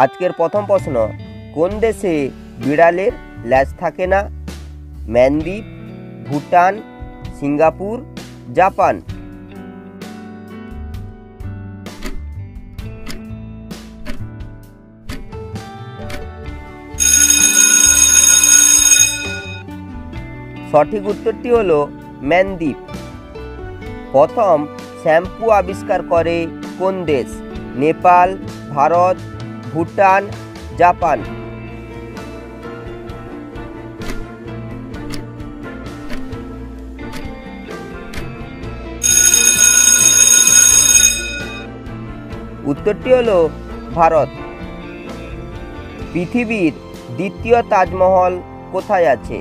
আজকের প্রথম প্রশ্ন, কোন দেশে বিড়ালের ল্যাজ থাকে না? মালদ্বীপ, ভুটান, সিঙ্গাপুর, জাপান। সঠিক উত্তরটি হলো মালদ্বীপ। প্রথম শ্যাম্পু আবিষ্কার করে কোন দেশ? নেপাল, ভারত, ভুটান, জাপান। উত্তরটি হলো ভারত। পৃথিবীর দ্বিতীয় তাজমহল কোথায় আছে?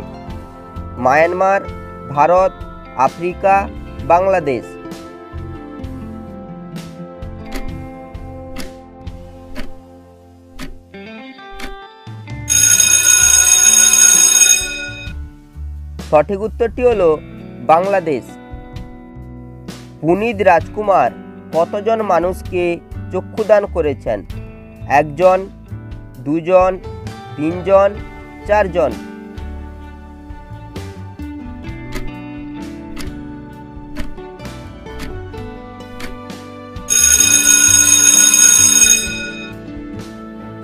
Myanmar, Bharat, Africa, Bangladesh. সঠিক উত্তরটি হলো বাংলাদেশ। পুনিত রাজকুমার কতজন মানুষকে চক্ষুদান করেছেন? একজন, দুজন, তিনজন, চারজন।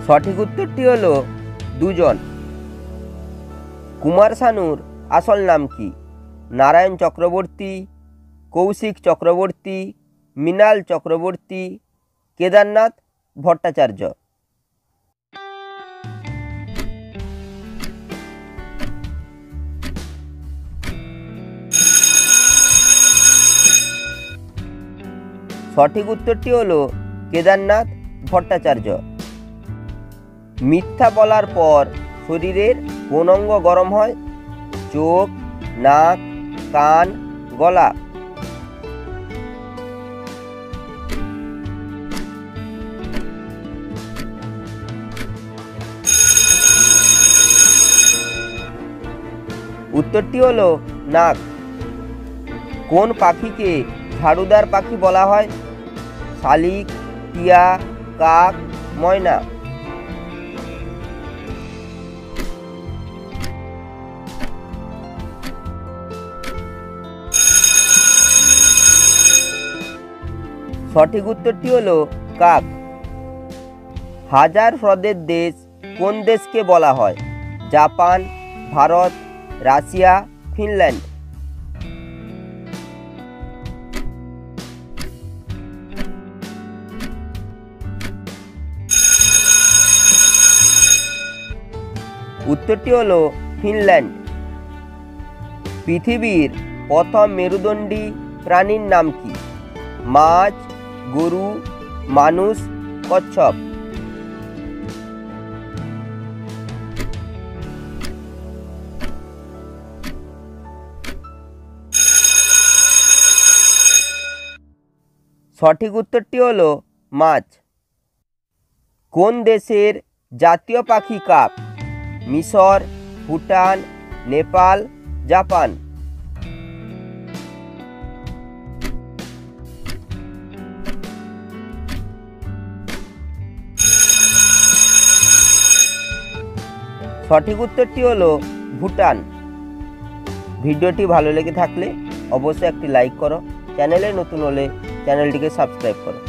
সঠিক উত্তরটি হলো দুজন। কুমার শানুর আসল নাম কি? নারায়ণ চক্রবর্তী, কৌশিক চক্রবর্তী, মৃণাল চক্রবর্তী, কেদারনাথ ভট্টাচার্য। সঠিক উত্তরটি হলো কেদারনাথ ভট্টাচার্য। মিথ্যা বলার পর শরীরের কোন অঙ্গ গরম হয়? চোখ, নাক, কান, গলা। উত্তরটি হলো নাক। কোন পাখিকে ঝাড়ুদার পাখি বলা হয়? শালিক, টিয়া, কাক, ময়না। সঠিক উত্তরটি হলো কাক। হাজার হ্রদের দেশ কোন দেশকে বলা হয়? Japan, Bharat, Russia, Finland. উত্তরটি হলো ফিনল্যান্ড। পৃথিবীর প্রথম মেরুদণ্ডী প্রাণীর নাম কি? মাছ, গরু, মানুষ, কচ্ছপ। সঠিক উত্তরটি হলো মাছ। কোন দেশের জাতীয় পাখি কাক? মিশর, ভুটান, নেপাল, জাপান। সঠিক উত্তরটি হলো ভুটান। ভিডিওটি ভালো লেগে থাকলে অবশ্যই একটি লাইক করো, চ্যানেলে নতুন হলে চ্যানেলটিকে সাবস্ক্রাইব করো।